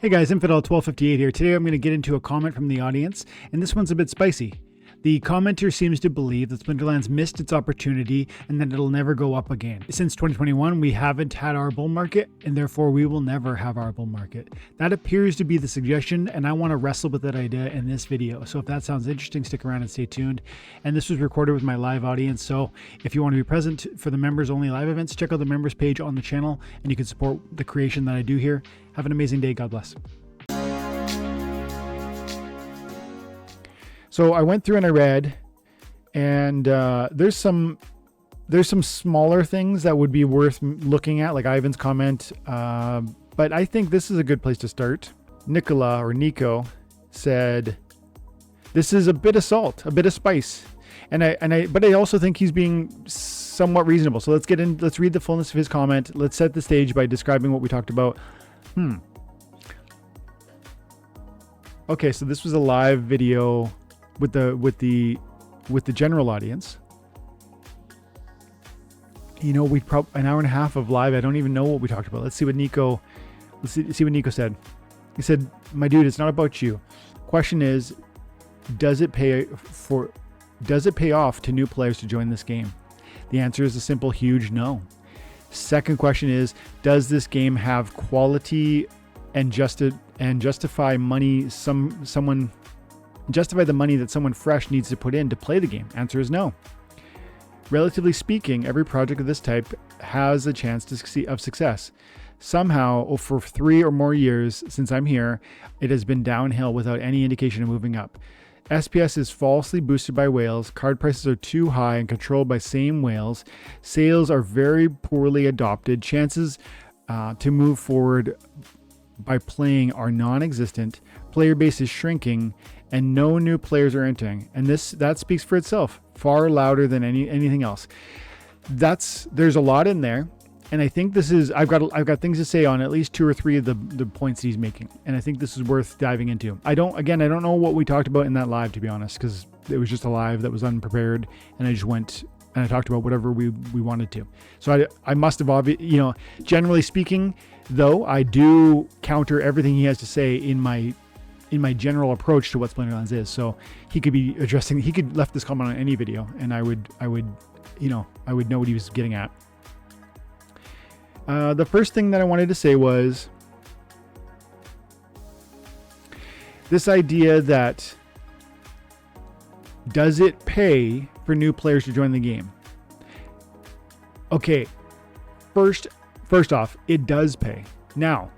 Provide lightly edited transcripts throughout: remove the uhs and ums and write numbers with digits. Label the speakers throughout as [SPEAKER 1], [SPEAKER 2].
[SPEAKER 1] Hey guys, Infidel1258 here. Today I'm going to get into a comment from the audience, and this one's a bit spicy. The commenter seems to believe that Splinterlands missed its opportunity and that it'll never go up again. Since 2021, we haven't had our bull market, and therefore we will never have our bull market. That appears to be the suggestion, and I want to wrestle with that idea in this video. So if that sounds interesting, stick around and stay tuned. And this was recorded with my live audience, so if you want to be present for the members only live events, check out the members page on the channel, and you can support the creation that I do here. Have an amazing day. God bless. So I went through and I read, and there's some smaller things that would be worth looking at, like Ivan's comment. But I think this is a good place to start. Nico said, "This is a bit of salt, a bit of spice," but I also think he's being somewhat reasonable. So let's read the fullness of his comment. Let's set the stage by describing what we talked about. Okay, so this was a live video with the general audience. You know, we probably an hour and a half of live. I don't even know what we talked about. Let's see what Nico said. He said, "My dude, it's not about you. Question is, does it pay off to new players to join this game? The answer is a simple, huge no. Second question is, does this game have quality and justify money justify the money that someone fresh needs to put in to play the game? Answer is no. Relatively speaking, every project of this type has a chance of success. Somehow, for 3 or more years since I'm here, it has been downhill without any indication of moving up. SPS is falsely boosted by whales, card prices are too high and controlled by same whales, sales are very poorly adopted, chances to move forward by playing are non-existent, player base is shrinking, and no new players are entering. And that speaks for itself, far louder than anything else." There's a lot in there, and I think I've got things to say on at least 2 or 3 of the points that he's making, and I think this is worth diving into. I don't know what we talked about in that live, to be honest, because it was just a live that was unprepared, and I just went and I talked about whatever we wanted to. So I must have generally speaking, though, I do counter everything he has to say in my general approach to what Splinterlands is. So he could left this comment on any video, and I would know what he was getting at. The first thing that I wanted to say was this idea that, does it pay for new players to join the game? Okay, first off, it does pay. Now,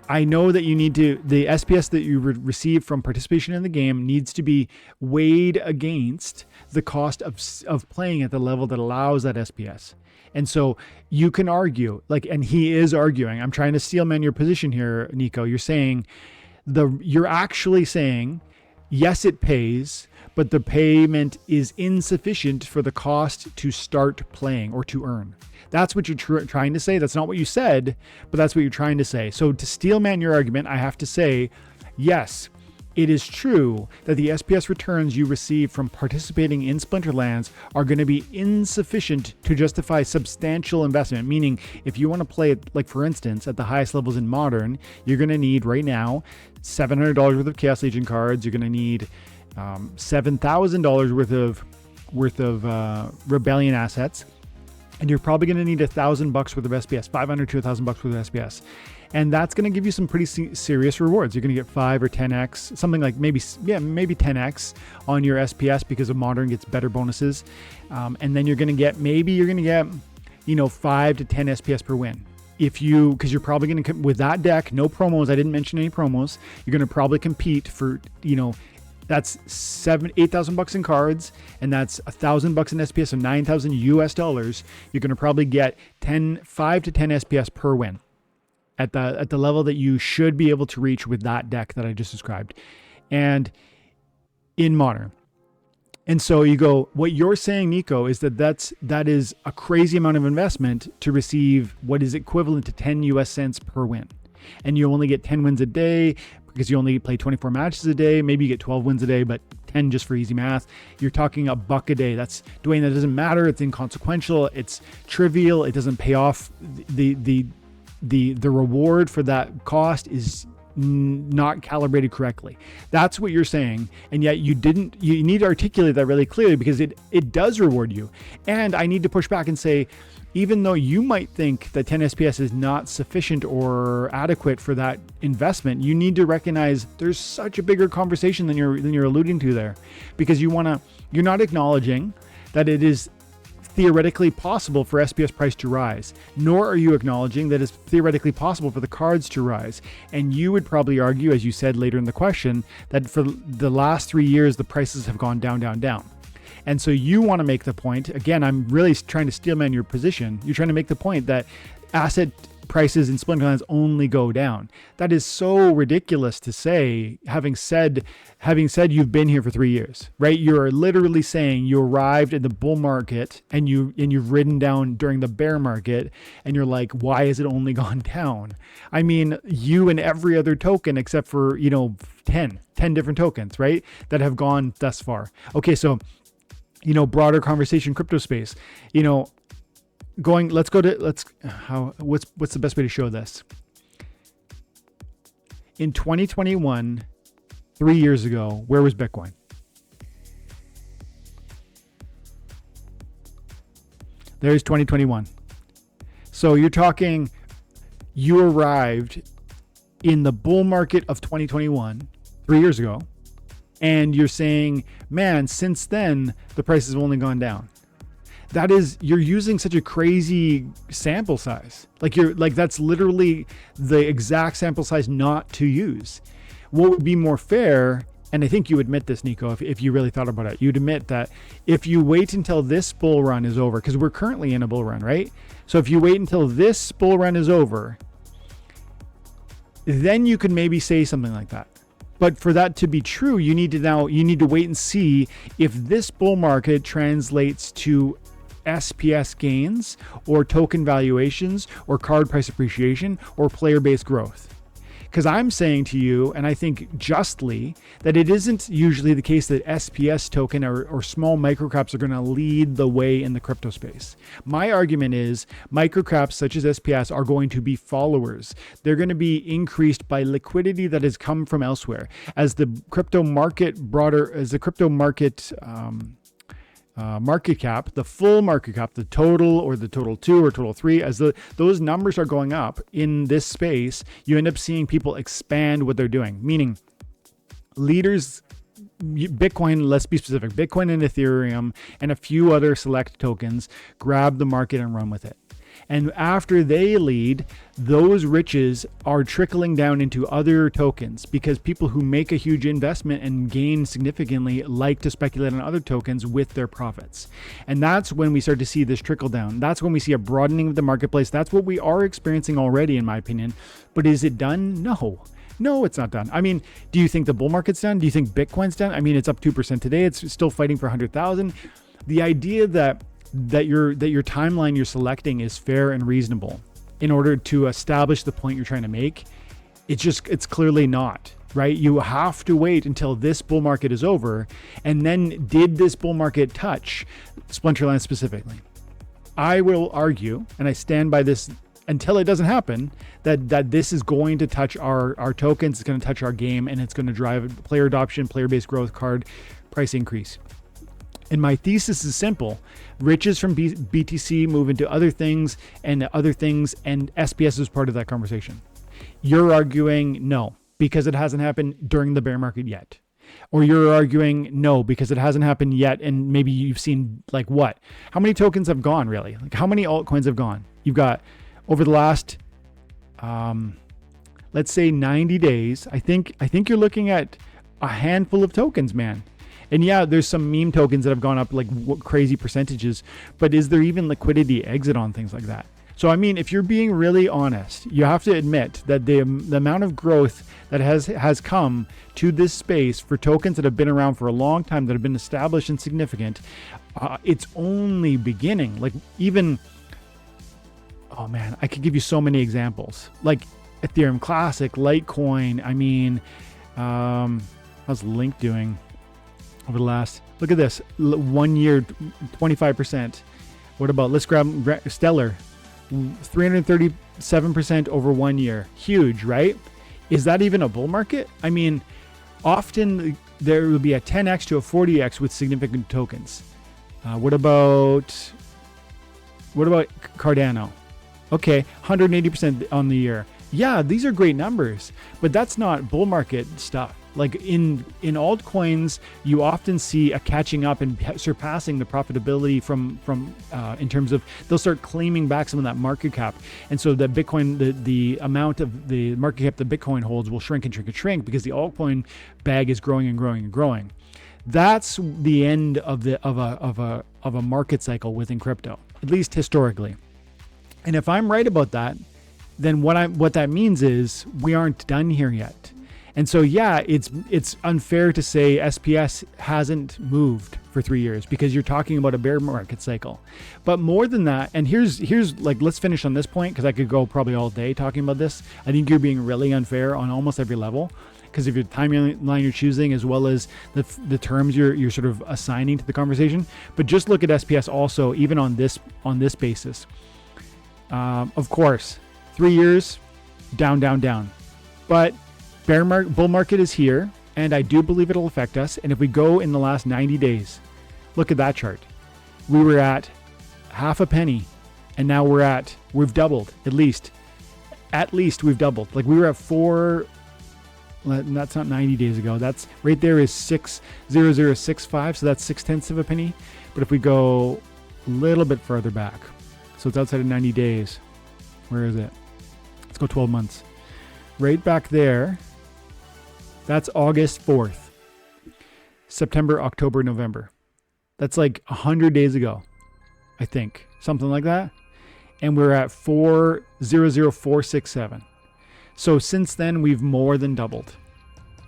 [SPEAKER 1] I know that the SPS that you receive from participation in the game needs to be weighed against the cost of playing at the level that allows that SPS. And so you can argue, and he is arguing, I'm trying to steelman your position here, Nico. You're actually saying, yes, it pays, but the payment is insufficient for the cost to start playing or to earn. That's what you're trying to say. That's not what you said, but that's what you're trying to say. So to steelman your argument, I have to say, yes, it is true that the SPS returns you receive from participating in Splinterlands are going to be insufficient to justify substantial investment. Meaning, if you want to play it, like for instance, at the highest levels in Modern, you're going to need right now $700 worth of Chaos Legion cards. You're going to need $7,000 worth of Rebellion assets. And you're probably going to need $1,000 worth of SPS, $500 to $1,000 worth of SPS. And that's going to give you some pretty serious rewards. You're going to get 5 or 10x, something like maybe 10x on your SPS because of Modern gets better bonuses. And then you're going to get 5 to 10 SPS per win. Because you're probably going to, with that deck, no promos, I didn't mention any promos, you're going to probably compete for, that's $8,000 in cards, and that's $1,000 in SPS, so $9,000 US. You're going to probably get 5 to 10 SPS per win at the level that you should be able to reach with that deck that I just described, and in Modern. And so you go, what you're saying, Nico, is that is a crazy amount of investment to receive what is equivalent to 10 US cents per win, and you only get 10 wins a day. Because you only play 24 matches a day, maybe you get 12 wins a day, but 10 just for easy math. You're talking $1 a day. That's, Dwayne, that doesn't matter. It's inconsequential. It's trivial. It doesn't pay off. The reward for that cost is not calibrated correctly. That's what you're saying. And yet you need to articulate that really clearly, because it does reward you. And I need to push back and say, even though you might think that 10 SPS is not sufficient or adequate for that investment, you need to recognize there's such a bigger conversation than you're alluding to there, because you're not acknowledging that it is theoretically possible for SPS price to rise, nor are you acknowledging that it's theoretically possible for the cards to rise. And you would probably argue, as you said later in the question, that for the last 3 years, the prices have gone down, down, down. And so you want to make the point, again, I'm really trying to steelman your position. You're trying to make the point that asset prices in Splinterlands only go down. That is so ridiculous to say, having said you've been here for 3 years, right? You're literally saying you arrived in the bull market and you've ridden down during the bear market, and you're like, why has it only gone down? I mean, you and every other token except for, 10 different tokens, right? That have gone thus far. Okay, so broader conversation, crypto space, what's the best way to show this? In 2021, 3 years ago, where was Bitcoin? There's 2021. So you're talking, you arrived in the bull market of 2021, 3 years ago, and you're saying, man, since then, the price has only gone down. You're using such a crazy sample size. That's literally the exact sample size not to use. What would be more fair, and I think you admit this, Nico, if you really thought about it, you'd admit that if you wait until this bull run is over, because we're currently in a bull run, right? So if you wait until this bull run is over, then you could maybe say something like that. But for that to be true, you need to wait and see if this bull market translates to SPS gains or token valuations or card price appreciation or player-based growth. Because I'm saying to you, and I think justly, that it isn't usually the case that SPS token or small microcaps are going to lead the way in the crypto space. My argument is microcaps such as SPS are going to be followers. They're going to be increased by liquidity that has come from elsewhere. As the crypto market market cap, the full market cap, the total or the total 2 or total 3, as those numbers are going up in this space, you end up seeing people expand what they're doing. Meaning leaders, Bitcoin, let's be specific, Bitcoin and Ethereum and a few other select tokens grab the market and run with it. And after they lead, those riches are trickling down into other tokens, because people who make a huge investment and gain significantly like to speculate on other tokens with their profits. And that's when we start to see this trickle down. That's when we see a broadening of the marketplace. That's what we are experiencing already, in my opinion. But is it done? No, it's not done. I mean, do you think the bull market's done? Do you think Bitcoin's done? I mean, it's up 2% today. It's still fighting for 100,000. The idea that your timeline you're selecting is fair and reasonable in order to establish the point you're trying to make, it's clearly not, right? You have to wait until this bull market is over. And then, did this bull market touch Splinterlands specifically? I will argue, and I stand by this until it doesn't happen, that this is going to touch our tokens, it's going to touch our game, and it's going to drive player adoption, player-based growth, card price increase. And my thesis is simple. Riches from BTC move into other things, and SPS is part of that conversation. You're arguing no, because it hasn't happened during the bear market yet. Or you're arguing no, because it hasn't happened yet, and maybe you've seen what? How many tokens have gone, really? How many altcoins have gone? You've got, over the last, let's say 90 days, I think you're looking at a handful of tokens, man. And yeah, there's some meme tokens that have gone up crazy percentages, but is there even liquidity exit on things like that? So, I mean, if you're being really honest, you have to admit that the amount of growth that has come to this space for tokens that have been around for a long time, that have been established and significant, it's only beginning. Oh man, I could give you so many examples. Like Ethereum Classic, Litecoin. I mean, how's Link doing? Over the last, look at this, 1 year, 25%. What about, let's grab Stellar, 337% over 1 year. Huge, right? Is that even a bull market? I mean, often there will be a 10x to a 40x with significant tokens. What about Cardano? Okay, 180% on the year. Yeah, these are great numbers, but that's not bull market stuff. Like in altcoins, you often see a catching up and surpassing the profitability from in terms of they'll start claiming back some of that market cap, and so that Bitcoin, the amount of the market cap that Bitcoin holds will shrink and shrink and shrink because the altcoin bag is growing and growing and growing. That's the end of a market cycle within crypto, at least historically. And if I'm right about that, then what that means is we aren't done here yet. And so, yeah, it's unfair to say SPS hasn't moved for 3 years because you're talking about a bear market cycle. But more than that, and here's like, let's finish on this point because I could go probably all day talking about this. I think you're being really unfair on almost every level because of your timeline you're choosing as well as the terms you're sort of assigning to the conversation. But just look at SPS also, even on this basis. Of course, 3 years, down, down, down. But bull market is here, and I do believe it'll affect us. And if we go in the last 90 days, look at that chart. We were at half a penny, and now we've doubled, at least we've doubled. Like we were at 4, that's not 90 days ago. That's right there is 60065, so that's 0.6 of a penny. But if we go a little bit further back, so it's outside of 90 days. Where is it? Let's go 12 months. Right back there, that's August 4th. September, October, November. That's like 100 days ago, I think. Something like that. And we're at 400,467. So since then, we've more than doubled.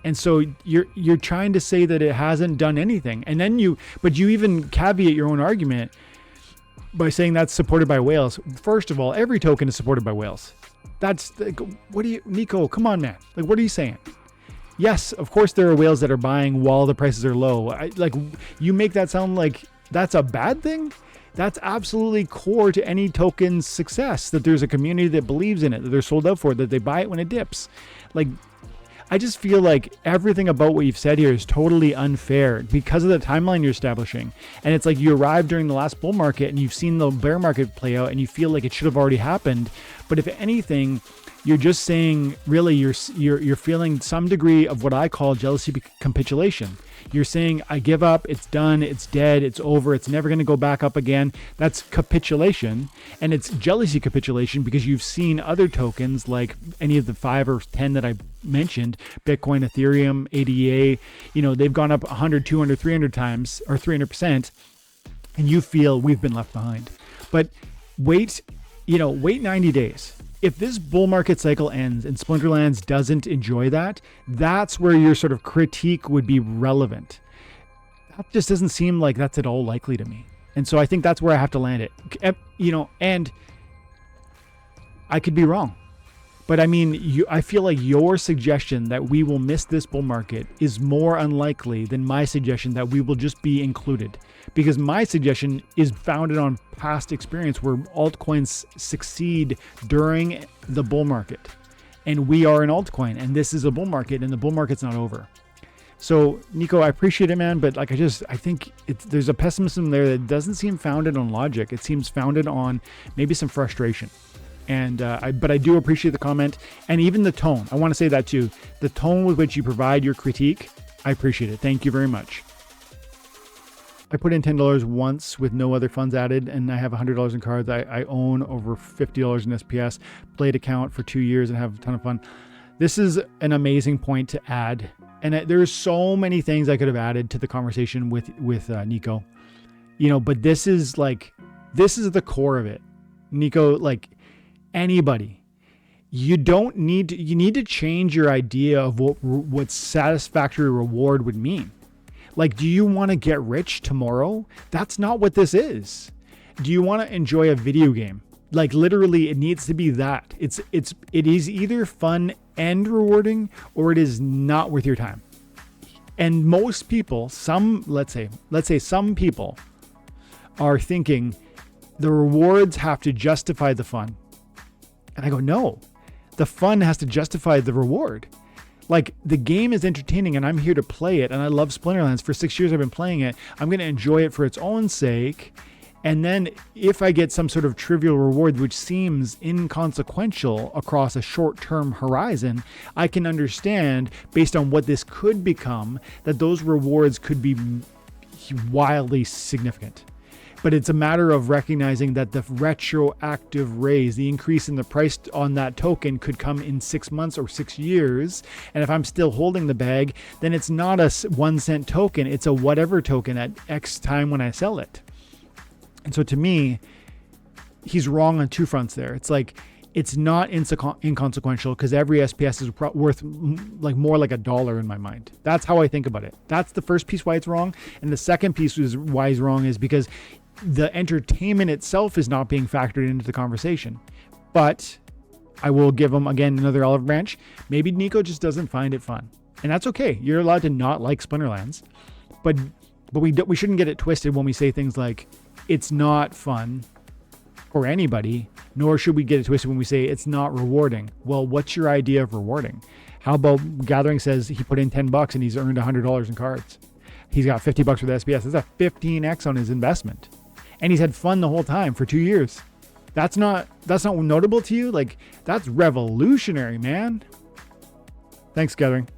[SPEAKER 1] And so you're trying to say that it hasn't done anything. And then but you even caveat your own argument by saying that's supported by whales. First of all, every token is supported by whales. That's like, Nico, come on, man. Like, what are you saying? Yes, of course there are whales that are buying while the prices are low. You make that sound like that's a bad thing. That's absolutely core to any token's success, that there's a community that believes in it, that they're sold out for it, that they buy it when it dips. Like, I just feel like everything about what you've said here is totally unfair because of the timeline you're establishing. And it's like you arrived during the last bull market and you've seen the bear market play out and you feel like it should have already happened. But if anything, you're just saying, really, you're feeling some degree of what I call jealousy capitulation. You're saying, I give up, it's done, it's dead, it's over, it's never going to go back up again. That's capitulation. And it's jealousy capitulation because you've seen other tokens like any of the 5 or 10 that I mentioned, Bitcoin, Ethereum, ADA, they've gone up 100, 200, 300 times or 300%. And you feel we've been left behind. But wait 90 days. If this bull market cycle ends and Splinterlands doesn't enjoy that, that's where your sort of critique would be relevant. That just doesn't seem like that's at all likely to me. And so I think that's where I have to land it. And I could be wrong. But I mean, I feel like your suggestion that we will miss this bull market is more unlikely than my suggestion that we will just be included. Because my suggestion is founded on past experience where altcoins succeed during the bull market. And we are an altcoin, and this is a bull market, and the bull market's not over. So, Nico, I appreciate it, man, but I think there's a pessimism there that doesn't seem founded on logic. It seems founded on maybe some frustration. And but I do appreciate the comment and even the tone. I want to say that too. The tone with which you provide your critique, I appreciate it. Thank you very much. I put in $10 once with no other funds added, and I have $100 in cards. I own over $50 in SPS, played account for 2 years and have a ton of fun. This is an amazing point to add. And there's so many things I could have added to the conversation with Nico, but this is the core of it. Nico, like, anybody, you need to change your idea of what satisfactory reward would mean. Like, do you want to get rich tomorrow? That's not what this is. Do you want to enjoy a video game? Like, literally, it needs to be that. It is either fun and rewarding, or it is not worth your time. And most people, let's say some people are thinking the rewards have to justify the fun. And I go, no, The fun has to justify the reward. Like, the game is entertaining and I'm here to play it, and I love Splinterlands. For 6 years I've been playing it. I'm going to enjoy it for its own sake. And then if I get some sort of trivial reward which seems inconsequential across a short-term horizon, I can understand, based on what this could become, that those rewards could be wildly significant. But it's a matter of recognizing that the retroactive raise, the increase in the price on that token, could come in 6 months or 6 years. And if I'm still holding the bag, then it's not a 1 cent token. It's a whatever token at X time when I sell it. And so to me, he's wrong on two fronts there. It's like, it's not inconsequential because every SPS is worth like more like $1 in my mind. That's how I think about it. That's the first piece why it's wrong. And the second piece is why he's wrong is because the entertainment itself is not being factored into the conversation. But I will give him, again, another olive branch. Maybe Nico just doesn't find it fun. And that's okay. You're allowed to not like Splinterlands. But we shouldn't get it twisted when we say things like, it's not fun for anybody, nor should we get it twisted when we say it's not rewarding. Well, what's your idea of rewarding? How about Gathering says he put in $10 and he's earned $100 in cards. He's got $50 with SPS. That's a 15x on his investment. And he's had fun the whole time for 2 years. That's not notable to you? Like, that's revolutionary, man. Thanks, Gathering.